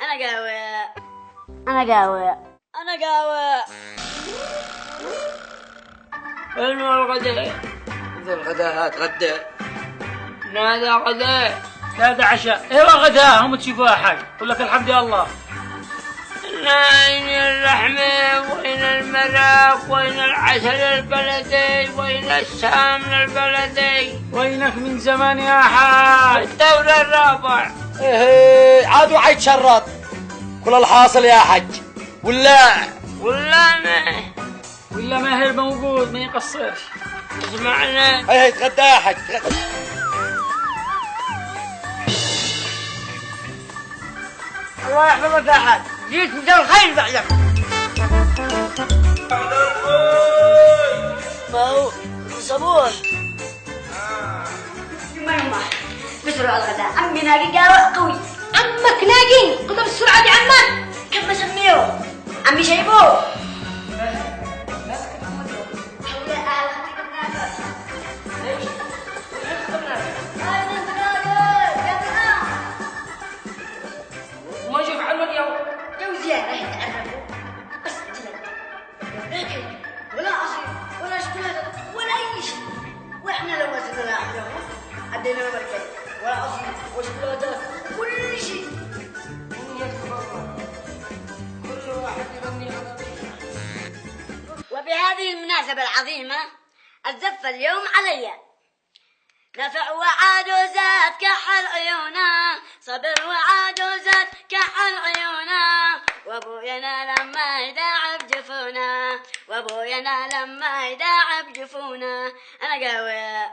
انا قاوي انا قاوي انا قاوي. وين الغداء؟ ذا الغداء هات غداء. هذا غداء، هذا عشاء. ايوه غداء، هم تشوفوها حاج. يقول لك الحمد لله. وين اللحمة؟ وين المرق؟ وين العسل البلدي؟ وين السمن البلدي؟ وينك من زمان يا حاج؟ الدولة الرابع. ايه عاد وعيد شرط. كل الحاصل يا حج ولا ما ولا ماهر موجود ما يقصرش. اسمعنا. هي تغدى يا حج. الله يحفظك يا حاج، جيت من الخير بعدك. ما هو صبور. يما بسرعة الغداء. عمي ناقي قهوة قوي. عمك ناقي؟ قلت بالسرعة يا عمان. كم اسميه؟ عمي شايبوه. وما يشوف عنه اليوم. بس ولا عصير ولا شوكولاته ولا اي شيء. واحنا لو وصلنا لاحنا عدينا المركز ولا عصير وشوكولاته كل شيء. كل واحد يغني غنى. وبهذه المناسبة العظيمة الزف اليوم علي. نفع وعاد وزاد كحل عيونا، صبر وعاد وزاد كحل عيونا، وابوينا لما يداعب جفونا، وابوينا لما يداعب جفونا. انا قاوي